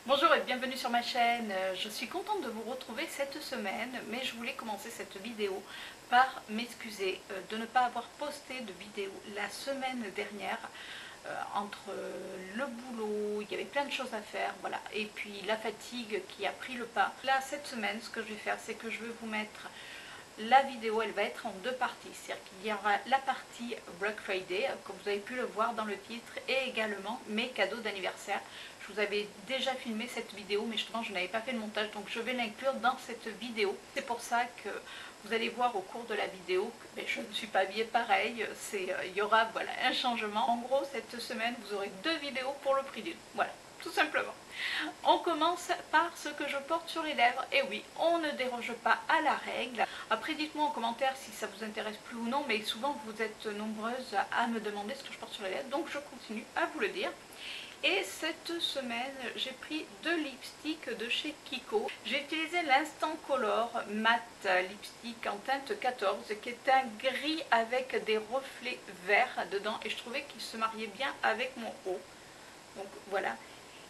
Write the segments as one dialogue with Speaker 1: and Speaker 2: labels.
Speaker 1: Bonjour et bienvenue sur ma chaîne. Je suis contente de vous retrouver cette semaine, mais je voulais commencer cette vidéo par m'excuser de ne pas avoir posté de vidéo la semaine dernière. Entre le boulot, il y avait plein de choses à faire, voilà, et puis la fatigue qui a pris le pas. Là, cette semaine, ce que je vais faire, c'est que je vais vous mettre la vidéo, elle va être en deux parties. C'est-à-dire qu'il y aura la partie Black Friday, comme vous avez pu le voir dans le titre, et également mes cadeaux d'anniversaire. Je vous avais déjà filmé cette vidéo, mais justement je n'avais pas fait le montage, donc je vais l'inclure dans cette vidéo. C'est pour ça que vous allez voir au cours de la vidéo que je ne suis pas habillée pareil. Il y aura voilà, un changement. En gros, cette semaine, vous aurez deux vidéos pour le prix d'une. Voilà, tout simplement. On commence par ce que je porte sur les lèvres. Et oui, on ne déroge pas à la règle. Après, dites-moi en commentaire si ça vous intéresse plus ou non, mais souvent vous êtes nombreuses à me demander ce que je porte sur les lèvres, donc je continue à vous le dire. Et cette semaine, j'ai pris deux lipsticks de chez Kiko. J'ai utilisé l'Instant Color Matte Lipstick en teinte 14, qui est un gris avec des reflets verts dedans, et je trouvais qu'il se mariait bien avec mon haut. Donc voilà.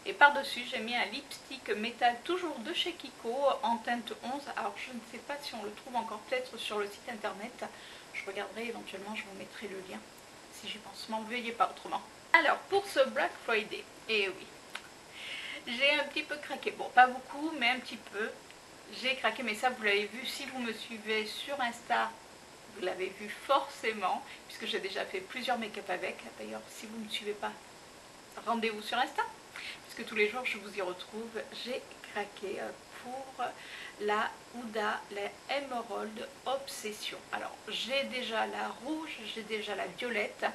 Speaker 1: Et par-dessus, j'ai mis un lipstick métal, toujours de chez Kiko, en teinte 11. Alors, je ne sais pas si on le trouve encore, peut-être sur le site internet. Je regarderai éventuellement, je vous mettrai le lien, si j'y pense. M'en veuillez pas autrement. Alors, pour ce Black Friday, et oui, j'ai un petit peu craqué. Bon, pas beaucoup, mais un petit peu. J'ai craqué, mais ça, vous l'avez vu, si vous me suivez sur Insta, vous l'avez vu forcément, puisque j'ai déjà fait plusieurs make-up avec. D'ailleurs, si vous ne me suivez pas, rendez-vous sur Insta, puisque tous les jours je vous y retrouve. J'ai craqué pour la Huda, la Emerald Obsession. Alors j'ai déjà la rouge, j'ai déjà la violette,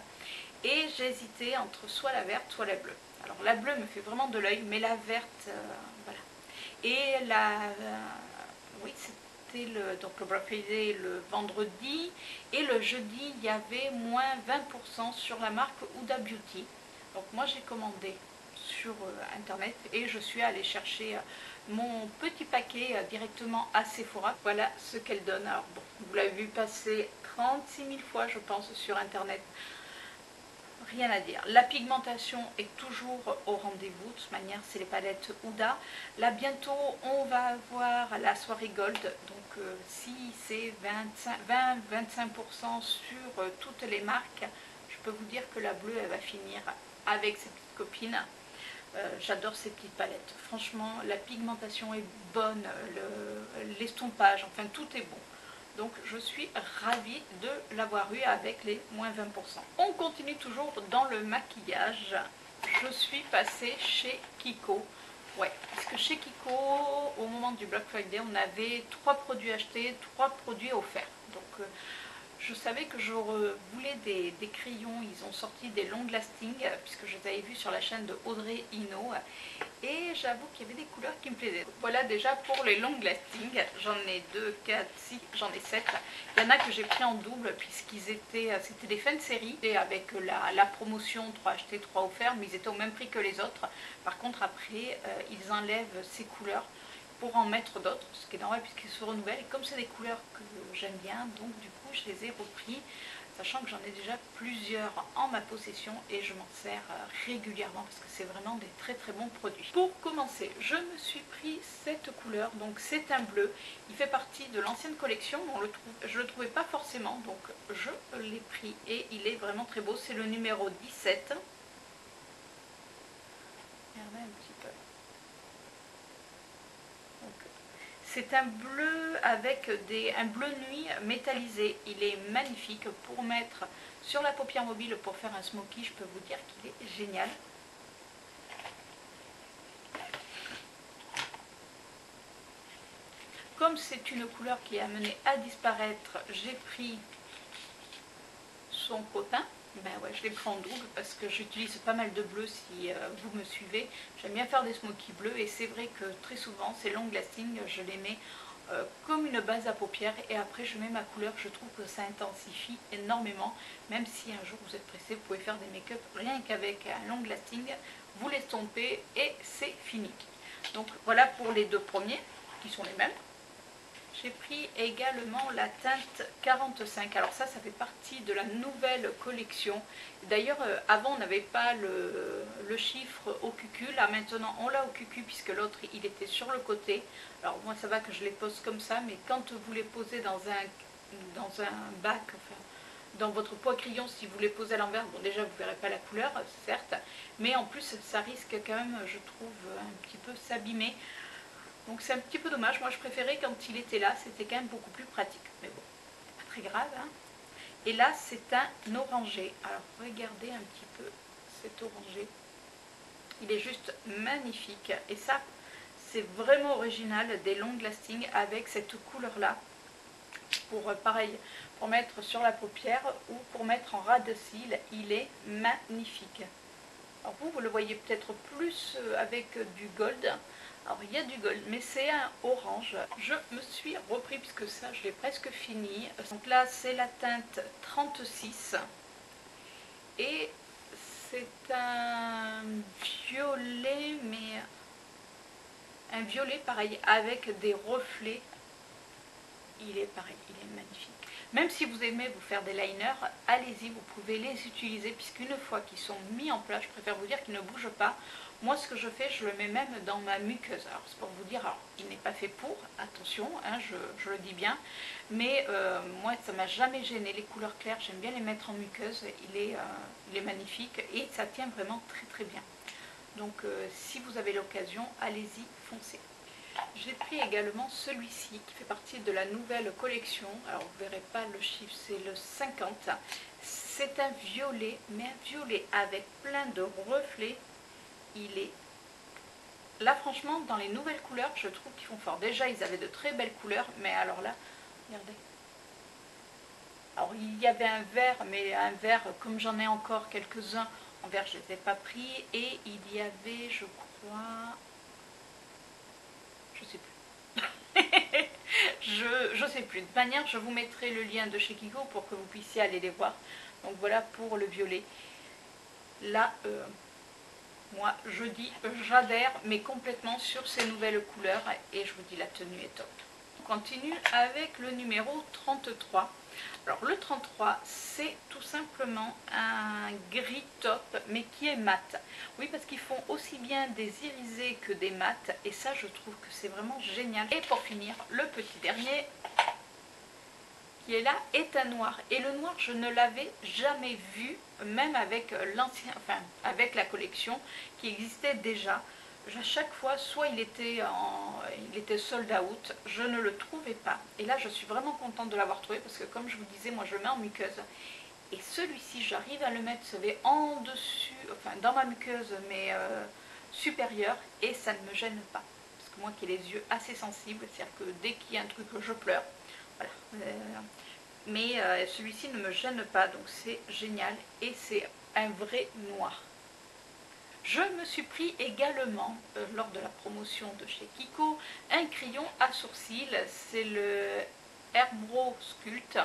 Speaker 1: et j'ai hésité entre soit la verte soit la bleue. Alors la bleue me fait vraiment de l'œil, mais la verte, voilà. Et oui, c'était donc le Black Friday le vendredi, et le jeudi il y avait moins 20% sur la marque Huda Beauty. Donc moi j'ai commandé sur internet et je suis allée chercher mon petit paquet directement à Sephora. Voilà ce qu'elle donne. Alors bon, vous l'avez vu passer 36 000 fois je pense sur internet. Rien à dire. La pigmentation est toujours au rendez-vous. De toute manière, c'est les palettes Huda. Là, bientôt, on va avoir la soirée Gold. Donc, si c'est 20-25% sur toutes les marques, je peux vous dire que la bleue, elle va finir avec ses petites copines. J'adore ces petites palettes. Franchement, la pigmentation est bonne, l'estompage, enfin, tout est bon. Donc je suis ravie de l'avoir eu avec les moins 20%. On continue toujours dans le maquillage. Je suis passée chez Kiko. Ouais, parce que chez Kiko, au moment du Black Friday, on avait 3 produits achetés, 3 produits offerts. Donc je savais que je voulais des crayons. Ils ont sorti des long lasting, puisque je les avais vus sur la chaîne de Audrey Hinault. Et j'avoue qu'il y avait des couleurs qui me plaisaient. Voilà déjà pour les long lasting. J'en ai 2, 4, 6, j'en ai 7. Il y en a que j'ai pris en double puisqu'ils étaient, c'était des fins de série. Et avec la promotion 3 achetés, 3 offerts, mais ils étaient au même prix que les autres. Par contre après, ils enlèvent ces couleurs pour en mettre d'autres, ce qui est normal puisqu'ils se renouvellent. Et comme c'est des couleurs que j'aime bien, donc du coup je les ai repris, sachant que j'en ai déjà plusieurs en ma possession et je m'en sers régulièrement parce que c'est vraiment des très très bons produits. Pour commencer, je me suis pris cette couleur, donc c'est un bleu, il fait partie de l'ancienne collection, je le trouvais pas forcément, donc je l'ai pris et il est vraiment très beau, c'est le numéro 17. Regardez un petit peu. C'est un bleu avec un bleu nuit métallisé. Il est magnifique pour mettre sur la paupière mobile pour faire un smoky. Je peux vous dire qu'il est génial. Comme c'est une couleur qui est amenée à disparaître, j'ai pris son copain. Ben ouais, je l'ai pris en double parce que j'utilise pas mal de bleu si vous me suivez. J'aime bien faire des smoky bleus et c'est vrai que très souvent ces long lasting, je les mets comme une base à paupières et après je mets ma couleur. Je trouve que ça intensifie énormément. Même si un jour vous êtes pressé, vous pouvez faire des make-up rien qu'avec un long lasting. Vous l'estompez et c'est fini. Donc voilà pour les deux premiers qui sont les mêmes. J'ai pris également la teinte 45. Alors ça fait partie de la nouvelle collection. D'ailleurs, avant, on n'avait pas le le chiffre au cucu. Là maintenant on l'a au cucu puisque l'autre il était sur le côté. Alors moi ça va que je les pose comme ça, mais quand vous les posez dans un bac, enfin dans votre pot à crayon, si vous les posez à l'envers, bon déjà vous ne verrez pas la couleur certes, mais en plus ça risque quand même, je trouve, un petit peu s'abîmer. Donc c'est un petit peu dommage. Moi je préférais quand il était là, c'était quand même beaucoup plus pratique, mais bon, c'est pas très grave hein. Et là c'est un orangé. Alors regardez un petit peu cet orangé, il est juste magnifique. Et ça c'est vraiment original, des long lasting avec cette couleur là, pour pareil, pour mettre sur la paupière ou pour mettre en ras de cils. Il est magnifique. Alors vous le voyez peut-être plus avec du gold. Alors il y a du gold, mais c'est un orange. Je me suis repris puisque ça je l'ai presque fini. Donc là c'est la teinte 36 et c'est un violet, mais un violet pareil avec des reflets. Il est pareil, il est magnifique. Même si vous aimez vous faire des liners, allez-y, vous pouvez les utiliser puisqu'une fois qu'ils sont mis en place, je préfère vous dire qu'ils ne bougent pas. Moi ce que je fais, je le mets même dans ma muqueuse. Alors c'est pour vous dire, alors il n'est pas fait pour, attention, hein, je le dis bien, mais moi ça m'a jamais gêné. Les couleurs claires, j'aime bien les mettre en muqueuse, il est magnifique et ça tient vraiment très très bien. Donc si vous avez l'occasion, allez-y, foncez. J'ai pris également celui-ci qui fait partie de la nouvelle collection. Alors vous ne verrez pas le chiffre, c'est le 50. C'est un violet, mais un violet avec plein de reflets. Il est là franchement dans les nouvelles couleurs, je trouve qu'ils font fort. Déjà ils avaient de très belles couleurs, mais alors là, regardez. Alors il y avait un vert, mais un vert comme j'en ai encore quelques-uns en vert, je ne les ai pas pris. Et il y avait, je crois, je sais plus. je sais plus. De toute manière, je vous mettrai le lien de chez Kiko pour que vous puissiez aller les voir. Donc voilà pour le violet. Là, moi, je dis, j'adhère, mais complètement sur ces nouvelles couleurs. Et je vous dis, la tenue est top. On continue avec le numéro 33. Alors le 33, c'est tout simplement un gris top, mais qui est mat. Oui, parce qu'ils font aussi bien des irisés que des mats, et ça je trouve que c'est vraiment génial. Et pour finir, le petit dernier, qui est là, est un noir. Et le noir, je ne l'avais jamais vu, même avec l'ancien, enfin avec la collection qui existait déjà. À chaque fois, soit il était sold out, je ne le trouvais pas. Et là, je suis vraiment contente de l'avoir trouvé parce que comme je vous disais, moi je le mets en muqueuse. Et celui-ci, j'arrive à le mettre, vous savez, en dessus, enfin dans ma muqueuse, mais supérieure, et ça ne me gêne pas. Parce que moi qui ai les yeux assez sensibles, c'est-à-dire que dès qu'il y a un truc, je pleure. Voilà. Mais celui-ci ne me gêne pas, donc c'est génial. Et c'est un vrai noir. Je me suis pris également, lors de la promotion de chez Kiko, un crayon à sourcils. C'est le Airbro Sculpt.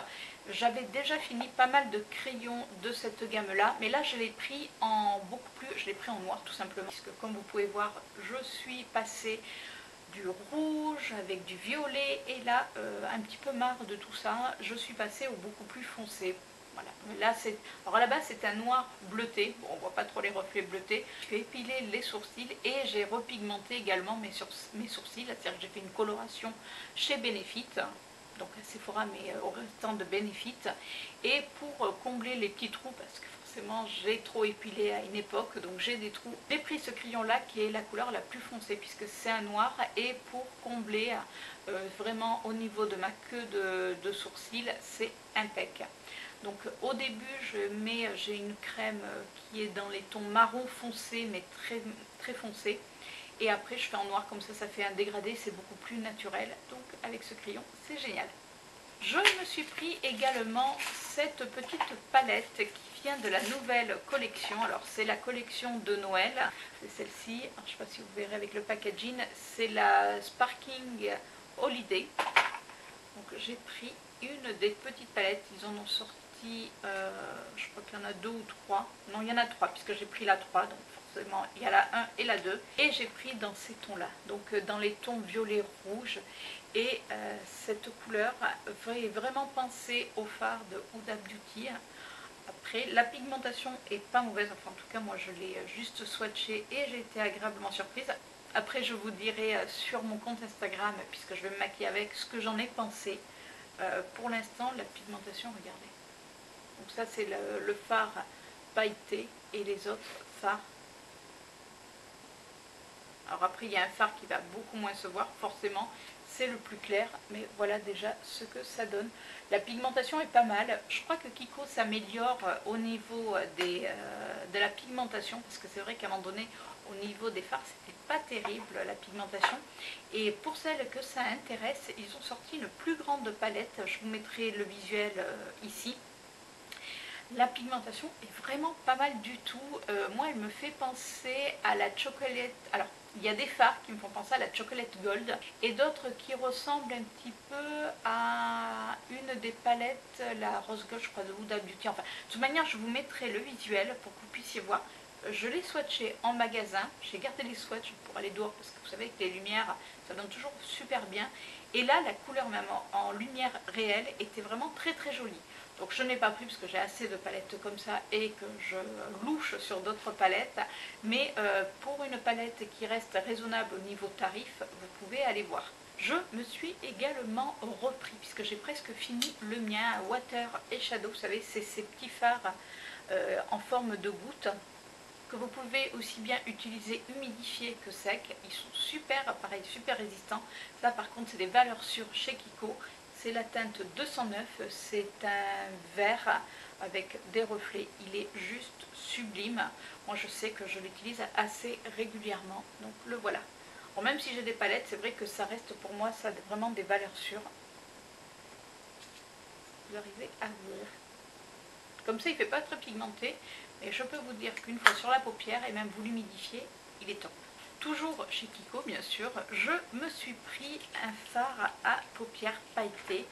Speaker 1: J'avais déjà fini pas mal de crayons de cette gamme-là, mais là je l'ai pris en beaucoup plus, je l'ai pris en noir tout simplement. Parce que comme vous pouvez voir, je suis passée du rouge avec du violet, et là, un petit peu marre de tout ça, je suis passée au beaucoup plus foncé. Voilà. Là, alors à la base c'est un noir bleuté, bon, on voit pas trop les reflets bleutés. J'ai épilé les sourcils et j'ai repigmenté également mes sourcils, c'est-à-dire que j'ai fait une coloration chez Benefit, donc à Sephora mais au restant de Benefit, et pour combler les petits trous, parce que forcément j'ai trop épilé à une époque, donc j'ai des trous. J'ai pris ce crayon là qui est la couleur la plus foncée puisque c'est un noir, et pour combler vraiment au niveau de ma queue de sourcils, c'est impec. Donc au début j'ai une crème qui est dans les tons marron foncé mais très, très foncé, et après je fais en noir, comme ça fait un dégradé, c'est beaucoup plus naturel. Donc avec ce crayon c'est génial. Je me suis pris également cette petite palette qui vient de la nouvelle collection. Alors c'est la collection de Noël, c'est celle-ci, je ne sais pas si vous verrez avec le packaging, c'est la Sparkling Holiday. Donc j'ai pris une des petites palettes, ils en ont sorti, je crois qu'il y en a 2 ou 3, non il y en a 3 puisque j'ai pris la 3, donc forcément il y a la 1 et la 2, et j'ai pris dans ces tons là, donc dans les tons violet rouge, et cette couleur fait vraiment penser au fard de Huda Beauty, Après, la pigmentation est pas mauvaise, enfin en tout cas moi je l'ai juste swatché et j'ai été agréablement surprise. Après je vous dirai sur mon compte Instagram, puisque je vais me maquiller avec, ce que j'en ai pensé. Pour l'instant la pigmentation, regardez. Donc ça c'est le fard pailleté et les autres fards. Alors après il y a un fard qui va beaucoup moins se voir, forcément c'est le plus clair, mais voilà déjà ce que ça donne. La pigmentation est pas mal. Je crois que Kiko s'améliore au niveau de la pigmentation, parce que c'est vrai qu'à un moment donné, au niveau des fards, c'était pas terrible la pigmentation. Et pour celles que ça intéresse, ils ont sorti une plus grande palette. Je vous mettrai le visuel ici. La pigmentation est vraiment pas mal du tout. Moi, elle me fait penser à la chocolate. Alors, il y a des fards qui me font penser à la chocolate gold et d'autres qui ressemblent un petit peu à une des palettes, la rose gold, je crois, de Huda Beauty. Enfin, de toute manière, je vous mettrai le visuel pour que vous puissiez voir. Je l'ai swatché en magasin. J'ai gardé les swatchs pour aller dehors parce que vous savez que les lumières, ça donne toujours super bien. Et là, la couleur même en lumière réelle était vraiment très très jolie. Donc je n'ai pas pris parce que j'ai assez de palettes comme ça et que je louche sur d'autres palettes. Mais pour une palette qui reste raisonnable au niveau tarif, vous pouvez aller voir. Je me suis également repris puisque j'ai presque fini le mien, Water et Shadow. Vous savez, c'est ces petits fards en forme de gouttes que vous pouvez aussi bien utiliser humidifiés que secs. Ils sont super, pareil, super résistants. Ça par contre c'est des valeurs sûres chez Kiko. C'est la teinte 209, c'est un vert avec des reflets, il est juste sublime. Moi je sais que je l'utilise assez régulièrement, donc le voilà. Bon, même si j'ai des palettes, c'est vrai que ça reste pour moi, ça a vraiment des valeurs sûres. Vous arrivez à voir. Comme ça il ne fait pas très pigmenté, mais je peux vous dire qu'une fois sur la paupière, et même vous l'humidifiez, il est top. Toujours chez Kiko bien sûr, je me suis pris un fard à paupières pailleté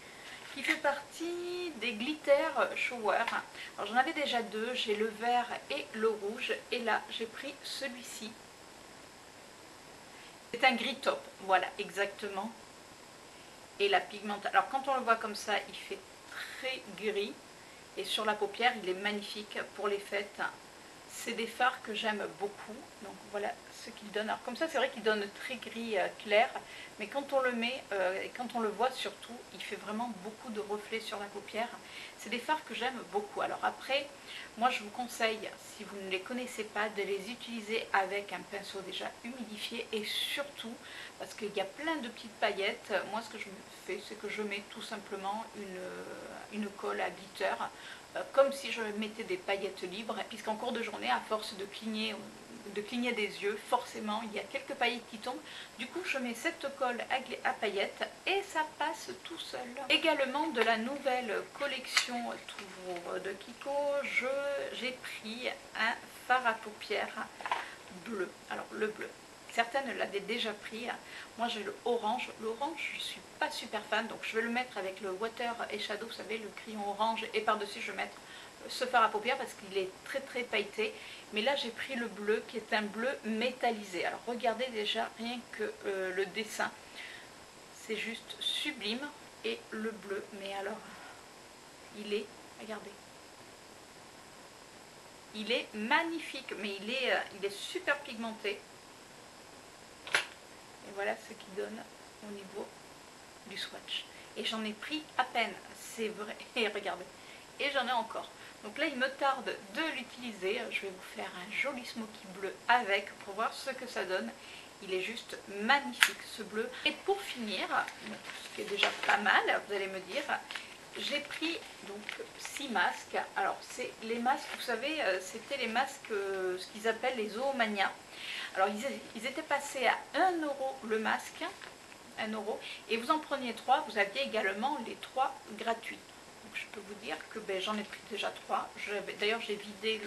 Speaker 1: qui fait partie des Glitter Shower. Alors j'en avais déjà deux, j'ai le vert et le rouge, et là j'ai pris celui-ci. C'est un gris taupe, voilà exactement. Et la pigmentation, alors quand on le voit comme ça, il fait très gris, et sur la paupière il est magnifique pour les fêtes. C'est des fards que j'aime beaucoup, donc voilà ce qu'il donne. Alors comme ça c'est vrai qu'il donne très gris clair, mais quand on le met et quand on le voit surtout, il fait vraiment beaucoup de reflets sur la paupière. C'est des fards que j'aime beaucoup. Alors après, moi je vous conseille, si vous ne les connaissez pas, de les utiliser avec un pinceau déjà humidifié, et surtout parce qu'il y a plein de petites paillettes. Moi ce que je fais, c'est que je mets tout simplement une colle à glitter, comme si je mettais des paillettes libres, puisqu'en cours de journée, à force de cligner des yeux, forcément il y a quelques paillettes qui tombent. Du coup je mets cette colle à paillettes et ça passe tout seul. Également de la nouvelle collection toujours de Kiko, j'ai pris un fard à paupières bleu. Alors le bleu, certaines l'avaient déjà pris, moi j'ai le orange. L'orange je ne suis pas super fan, donc je vais le mettre avec le Water et Shadow, vous savez, le crayon orange, et par-dessus je vais mettre ce fard à paupières parce qu'il est très très pailleté. Mais là j'ai pris le bleu qui est un bleu métallisé. Alors regardez déjà rien que le dessin, c'est juste sublime. Et le bleu, mais alors il est, regardez, il est magnifique, mais il est super pigmenté. Et voilà ce qu'il donne au niveau du swatch. Et j'en ai pris à peine, c'est vrai. Et regardez, et j'en ai encore. Donc là il me tarde de l'utiliser. Je vais vous faire un joli smoky bleu avec pour voir ce que ça donne. Il est juste magnifique ce bleu. Et pour finir, ce qui est déjà pas mal, vous allez me dire, j'ai pris donc 6 masques. Alors c'est les masques, vous savez, c'était les masques, ce qu'ils appellent les Zoomania. Alors ils étaient passés à 1 € le masque, 1 €, et vous en preniez 3, vous aviez également les 3 gratuits. Donc je peux vous dire que j'en ai pris déjà 3. D'ailleurs j'ai vidé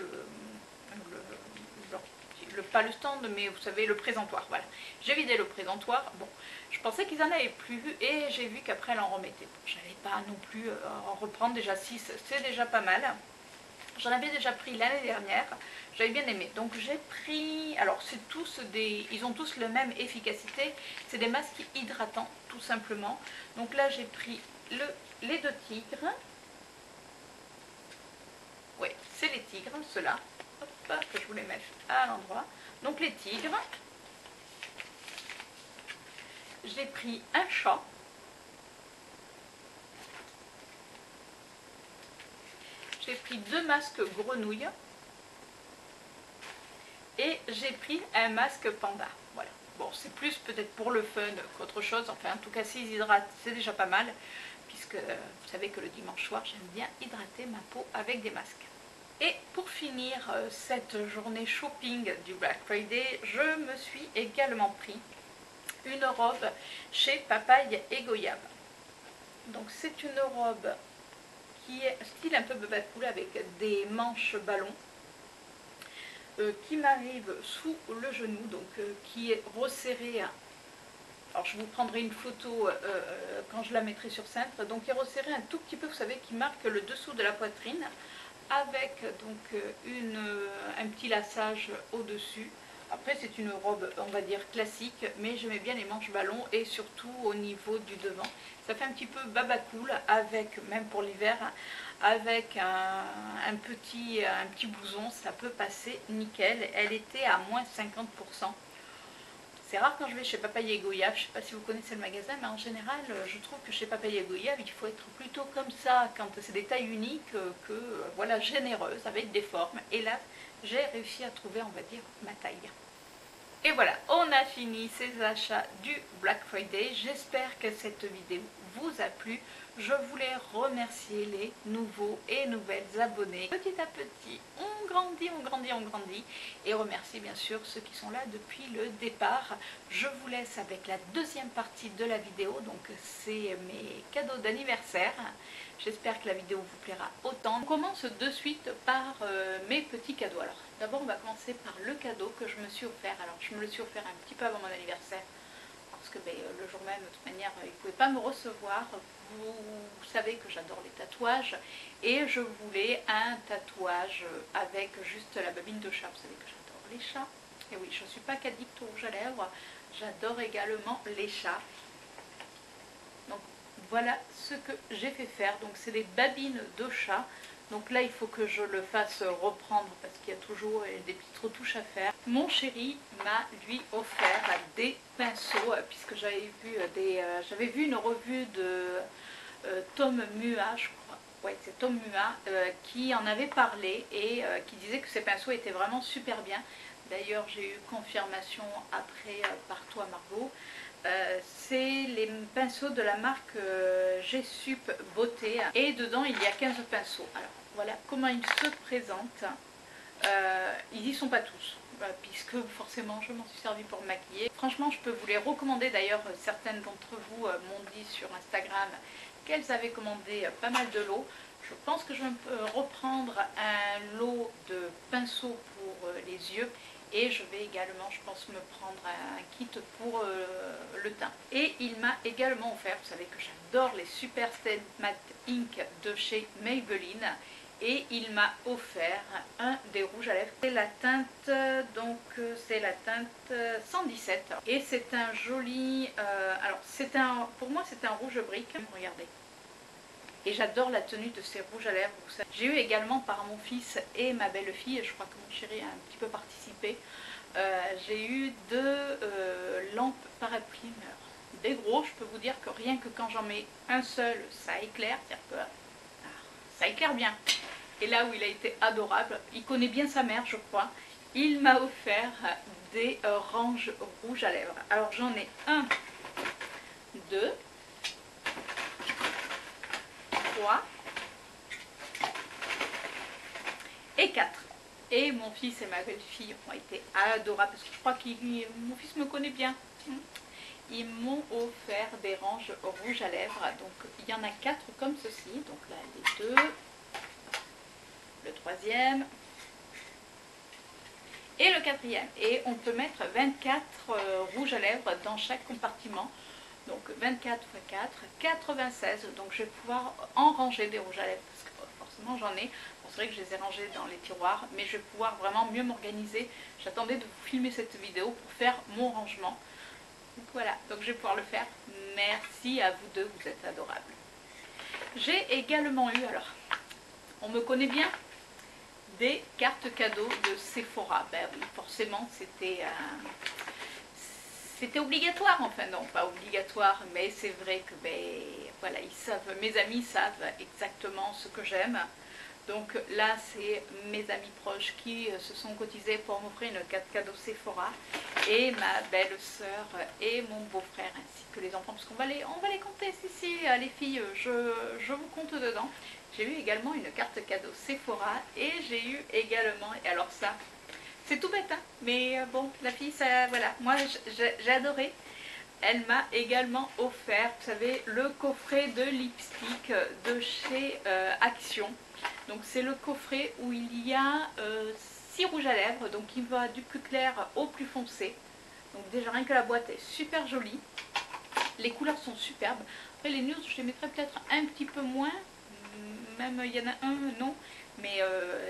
Speaker 1: pas le stand, mais vous savez, le présentoir, voilà. J'ai vidé le présentoir. Bon, je pensais qu'ils en avaient plus, et j'ai vu qu'après elle en remettait. Bon, je n'allais pas non plus en reprendre, déjà 6, c'est déjà pas mal. J'en avais déjà pris l'année dernière, j'avais bien aimé. Donc j'ai pris, alors c'est tous ils ont tous la même efficacité, c'est des masques hydratants tout simplement. Donc là j'ai pris les 2 tigres. Oui, c'est les tigres, ceux-là. Hop, que je vous les mette à l'endroit. Donc les tigres. J'ai pris un chat. J'ai pris 2 masques grenouilles. Et j'ai pris un masque panda. Voilà. Bon, c'est plus peut-être pour le fun qu'autre chose. Enfin, en tout cas, s'ils hydratent, c'est déjà pas mal. Puisque vous savez que le dimanche soir, j'aime bien hydrater ma peau avec des masques. Et pour finir cette journée shopping du Black Friday, je me suis également pris une robe chez Papaye et Goyave. Donc c'est une robe qui est style un peu baba cool avec des manches ballons qui m'arrive sous le genou, donc qui est resserrée. Alors je vous prendrai une photo quand je la mettrai sur cintre. Donc qui est resserrée un tout petit peu, vous savez, qui marque le dessous de la poitrine, avec donc un petit laçage au-dessus. Après c'est une robe, on va dire, classique, mais j'aimais bien les manches ballons et surtout au niveau du devant. Ça fait un petit peu baba cool, avec, même pour l'hiver, avec un petit blouson, ça peut passer nickel. Elle était à moins 50%. C'est rare quand je vais chez Papaye et Goyave, je ne sais pas si vous connaissez le magasin, mais en général, je trouve que chez Papaye et Goyave, il faut être plutôt comme ça, quand c'est des tailles uniques, voilà, généreuses, avec des formes. Et là, j'ai réussi à trouver, on va dire, ma taille. Et voilà, on a fini ces achats du Black Friday. J'espère que cette vidéo vous a plu. Je voulais remercier les nouveaux et nouvelles abonnés. Petit à petit, on grandit, on grandit, on grandit. Et remercier bien sûr ceux qui sont là depuis le départ. Je vous laisse avec la deuxième partie de la vidéo. Donc c'est mes cadeaux d'anniversaire. J'espère que la vidéo vous plaira autant. On commence de suite par mes petits cadeaux. Alors d'abord on va commencer par le cadeau que je me suis offert. Alors je me le suis offert un petit peu avant mon anniversaire. Parce que le jour même, de toute manière, il ne pouvait pas me recevoir. Vous savez que j'adore les tatouages. Et je voulais un tatouage avec juste la babine de chat. Vous savez que j'adore les chats. Et oui, je ne suis pas qu'addict au rouge à lèvres. J'adore également les chats. Donc voilà ce que j'ai fait faire. Donc c'est des babines de chat. Donc là, il faut que je le fasse reprendre parce qu'il y a toujours des petites retouches à faire. Mon chéri m'a lui offert des pinceaux puisque j'avais vu une revue de Tom Mua, je crois. Ouais, c'est Tom Mua qui en avait parlé et qui disait que ces pinceaux étaient vraiment super bien. D'ailleurs, j'ai eu confirmation après par toi, Margot. C'est les pinceaux de la marque G-Sup Beauté et dedans il y a 15 pinceaux. Alors voilà comment ils se présentent. Ils n'y sont pas tous puisque forcément je m'en suis servi pour me maquiller. Franchement je peux vous les recommander. D'ailleurs certaines d'entre vous m'ont dit sur Instagram qu'elles avaient commandé pas mal de lots. Je pense que je vais reprendre un lot de pinceaux pour les yeux. Et je vais également, je pense, me prendre un kit pour le teint. Et il m'a également offert, vous savez que j'adore les Super Stay Matte Ink de chez Maybelline. Et il m'a offert un des rouges à lèvres. C'est la teinte, donc c'est la teinte 117. Et c'est un joli, alors pour moi c'est un rouge brique. Regardez. Et j'adore la tenue de ces rouges à lèvres. J'ai eu également par mon fils et ma belle-fille, je crois que mon chéri a un petit peu participé, j'ai eu 2 lampes paraplumières. Des gros, je peux vous dire que rien que quand j'en mets un seul, ça éclaire, c'est-à-dire que ça éclaire bien. Et là où il a été adorable, il connaît bien sa mère je crois, il m'a offert des ranges rouges à lèvres. Alors j'en ai 1, 2, 3 et 4. Et mon fils et ma belle-fille ont été adorables parce que je crois que mon fils me connaît bien. Ils m'ont offert des ranges rouges à lèvres. Donc il y en a 4 comme ceci. Donc là les 2, le 3e et le 4e. Et on peut mettre 24 rouges à lèvres dans chaque compartiment. Donc 24 x 4, 96. Donc je vais pouvoir en ranger des rouges à lèvres parce que forcément j'en ai. Bon, c'est vrai que je les ai rangés dans les tiroirs, mais je vais pouvoir vraiment mieux m'organiser. J'attendais de vous filmer cette vidéo pour faire mon rangement. Donc voilà, donc je vais pouvoir le faire. Merci à vous deux, vous êtes adorables. J'ai également eu, alors on me connaît bien, des cartes cadeaux de Sephora. Ben oui, forcément c'était obligatoire, enfin non, pas obligatoire, mais c'est vrai que ben, voilà, mes amis savent exactement ce que j'aime. Donc là, c'est mes amis proches qui se sont cotisés pour m'offrir une carte cadeau Sephora, et ma belle-sœur et mon beau-frère, ainsi que les enfants, parce qu'on va les compter, si, les filles, je vous compte dedans. J'ai eu également une carte cadeau Sephora, et j'ai eu également, et alors ça, c'est tout bête, hein, mais bon, la fille, ça, voilà, moi j'ai adoré. Elle m'a également offert, vous savez, le coffret de lipstick de chez Action. Donc c'est le coffret où il y a 6 rouges à lèvres, donc il va du plus clair au plus foncé. Donc déjà rien que la boîte est super jolie. Les couleurs sont superbes. Après les nudes, je les mettrais peut-être un petit peu moins. Même il y en a un, non. Mais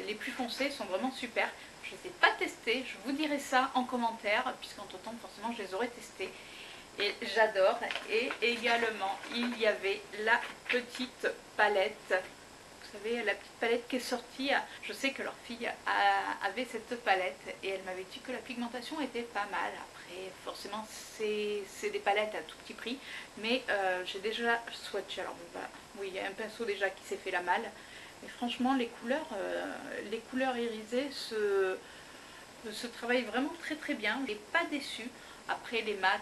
Speaker 1: les plus foncés sont vraiment super. Je ne les ai pas testés, je vous dirai ça en commentaire, puisqu'entre temps forcément je les aurais testés. Et j'adore. Et également il y avait la petite palette. Vous savez, la petite palette qui est sortie, je sais que leur fille avait cette palette et elle m'avait dit que la pigmentation était pas mal. Après, forcément, c'est des palettes à tout petit prix, mais j'ai déjà swatché. Alors, bah, oui, il y a un pinceau déjà qui s'est fait la malle, mais franchement, les couleurs irisées se travaillent vraiment très très bien. Je n'ai pas déçue. Après, les mats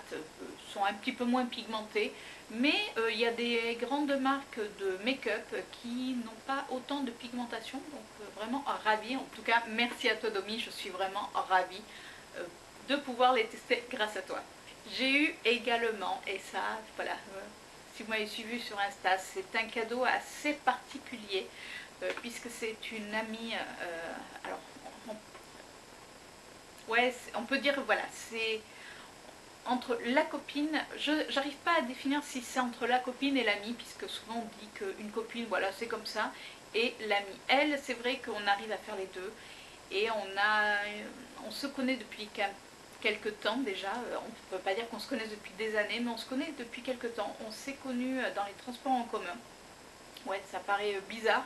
Speaker 1: sont un petit peu moins pigmentés, mais il y a des grandes marques de make-up qui n'ont pas autant de pigmentation, donc vraiment ravie. En tout cas, merci à toi Domi, je suis vraiment ravie de pouvoir les tester grâce à toi. J'ai eu également, et ça, voilà, si vous m'avez suivi sur Insta, c'est un cadeau assez particulier, puisque c'est une amie, alors, ouais, on peut dire, voilà, c'est entre la copine, j'arrive pas à définir si c'est entre la copine et l'amie, puisque souvent on dit qu'une copine, voilà, c'est comme ça, et l'amie. Elle, c'est vrai qu'on arrive à faire les deux, et on se connaît depuis quelques temps déjà, on ne peut pas dire qu'on se connaisse depuis des années, mais on se connaît depuis quelques temps. On s'est connus dans les transports en commun. Ouais, ça paraît bizarre,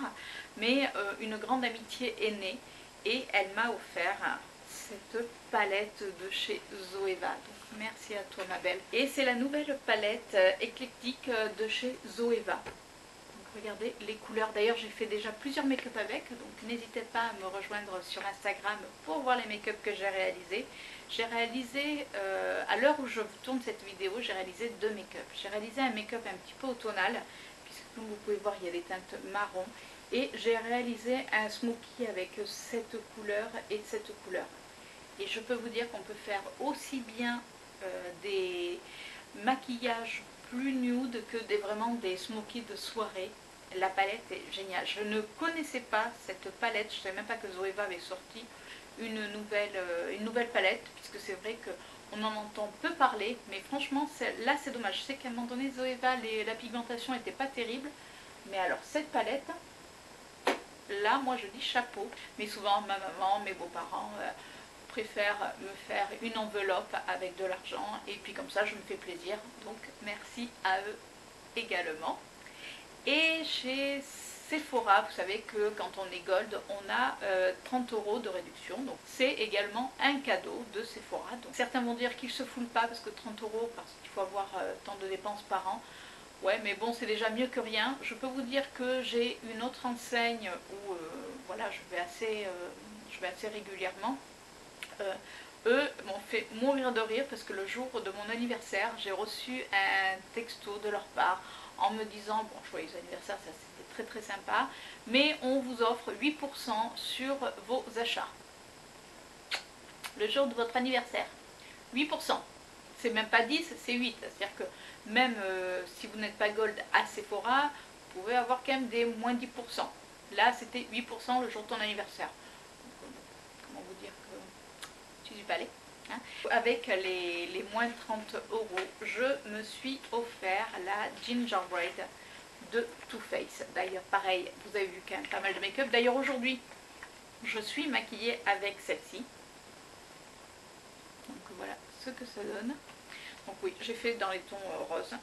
Speaker 1: mais une grande amitié est née, et elle m'a offert cette palette de chez Zoeva. Donc merci à toi ma belle. Et c'est la nouvelle palette éclectique de chez Zoeva. Donc regardez les couleurs. D'ailleurs j'ai fait déjà plusieurs make-up avec, donc n'hésitez pas à me rejoindre sur Instagram pour voir les make-up que j'ai réalisés. J'ai réalisé, à l'heure où je tourne cette vidéo, j'ai réalisé 2 make-up. J'ai réalisé un make-up un petit peu automnal, puisque comme vous pouvez voir il y a des teintes marron. Et j'ai réalisé un smoky avec cette couleur et cette couleur. Et je peux vous dire qu'on peut faire aussi bien des maquillages plus nude que vraiment des smokies de soirée. La palette est géniale. Je ne connaissais pas cette palette, je ne savais même pas que Zoeva avait sorti une nouvelle palette, puisque c'est vrai qu'on en entend peu parler, mais franchement là c'est dommage. Je sais qu'à un moment donné Zoeva, la pigmentation n'était pas terrible, mais alors cette palette, là moi je dis chapeau. Mais souvent ma maman, mes beaux-parents préfèrent me faire une enveloppe avec de l'argent, et puis comme ça je me fais plaisir, donc merci à eux également. Et chez Sephora, vous savez que quand on est gold, on a 30 € de réduction, donc c'est également un cadeau de Sephora. Donc certains vont dire qu'ils ne se foulent pas parce que 30 € parce qu'il faut avoir tant de dépenses par an. Ouais, mais bon, c'est déjà mieux que rien. Je peux vous dire que j'ai une autre enseigne où voilà, je vais assez régulièrement. Eux m'ont fait mourir de rire parce que le jour de mon anniversaire, j'ai reçu un texto de leur part en me disant, bon, joyeux anniversaire, ça c'était très très sympa, mais on vous offre 8% sur vos achats. Le jour de votre anniversaire, 8%. C'est même pas 10, c'est 8. C'est-à-dire que même si vous n'êtes pas gold à Sephora, vous pouvez avoir quand même des moins 10%. Là, c'était 8% le jour de ton anniversaire. Donc, comment vous dire que du palais, hein. Avec les moins 30 €, je me suis offert la Gingerbread de Too Faced. D'ailleurs pareil, vous avez vu quand même pas mal de make-up. D'ailleurs aujourd'hui je suis maquillée avec celle-ci, donc voilà ce que ça donne. Donc oui, j'ai fait dans les tons roses.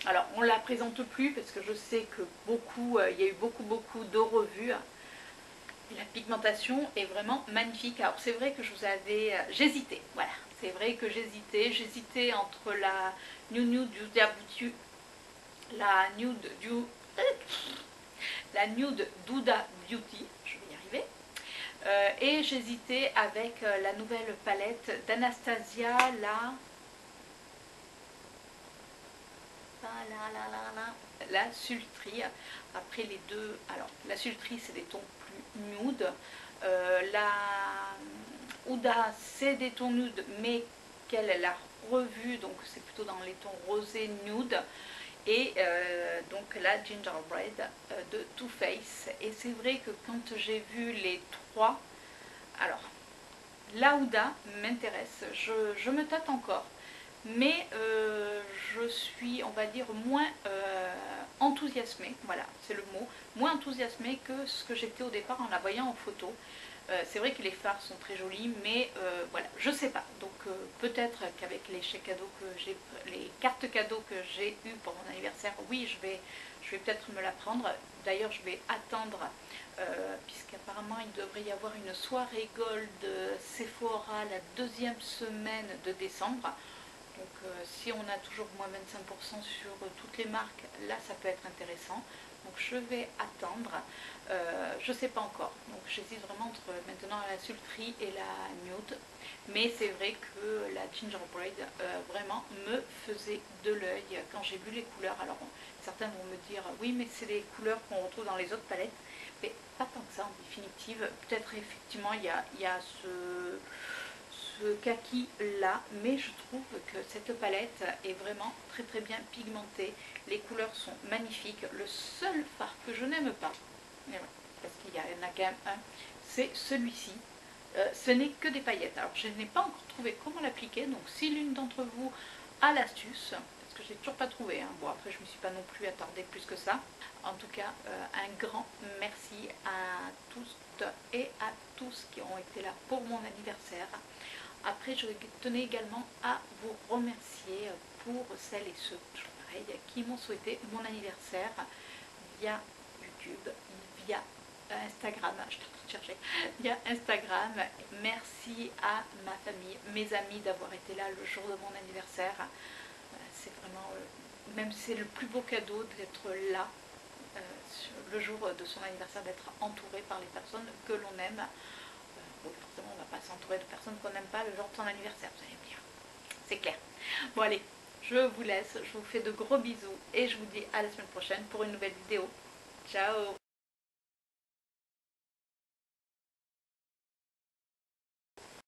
Speaker 1: Alors on ne la présente plus parce que je sais que il y a eu beaucoup de revues. Et la pigmentation est vraiment magnifique. Alors c'est vrai que je vous avais... j'hésitais, voilà. C'est vrai que j'hésitais entre la Nude Huda Beauty, la Nude Huda Beauty, je vais y arriver. Et j'hésitais avec la nouvelle palette d'Anastasia, la Sultry. Après les deux, alors la Sultry c'est des tons plus nude, la Huda c'est des tons nude mais qu'elle a revu, donc c'est plutôt dans les tons rosés nude. Et donc la Gingerbread de Too Faced. Et c'est vrai que quand j'ai vu les trois, alors la Huda m'intéresse, je me tâte encore, mais je suis, on va dire, moins enthousiasmée, voilà, c'est le mot, moins enthousiasmée que ce que j'étais au départ en la voyant en photo. C'est vrai que les fards sont très jolis, mais voilà, je sais pas. Donc peut-être qu'avec les chèques cadeaux que j'ai, les cartes cadeaux que j'ai eues pour mon anniversaire, oui, je vais peut-être me la prendre. D'ailleurs, je vais attendre, puisqu'apparemment il devrait y avoir une soirée gold Sephora la deuxième semaine de décembre. Donc si on a toujours moins 25% sur toutes les marques, là ça peut être intéressant. Donc je vais attendre, je ne sais pas encore. Donc j'hésite vraiment entre maintenant la Sultry et la Nude. Mais c'est vrai que la Gingerbread vraiment me faisait de l'œil quand j'ai vu les couleurs. Alors certains vont me dire oui mais c'est les couleurs qu'on retrouve dans les autres palettes. Mais pas tant que ça en définitive. Peut-être effectivement il y a ce kaki là, mais je trouve que cette palette est vraiment très bien pigmentée. Les couleurs sont magnifiques. Le seul fard que je n'aime pas, parce qu'il y en a quand même un, c'est celui-ci. Ce n'est que des paillettes. Alors je n'ai pas encore trouvé comment l'appliquer, donc si l'une d'entre vous a l'astuce, parce que je n'ai toujours pas trouvé, hein. Bon après je ne me suis pas non plus attardée plus que ça. En tout cas, un grand merci à tous et à tous qui ont été là pour mon anniversaire. Après, je tenais également à vous remercier pour celles et ceux, toujours pareil, qui m'ont souhaité mon anniversaire via YouTube, via Instagram, je suis en train de chercher, via Instagram. Merci à ma famille, mes amis d'avoir été là le jour de mon anniversaire. C'est vraiment, même si c'est le plus beau cadeau d'être là le jour de son anniversaire, d'être entouré par les personnes que l'on aime. Oui, forcément, on ne va pas s'entourer de personnes qu'on n'aime pas le jour de son anniversaire, vous allez me dire. C'est clair. Bon allez, je vous laisse, je vous fais de gros bisous et je vous dis à la semaine prochaine pour une nouvelle vidéo. Ciao!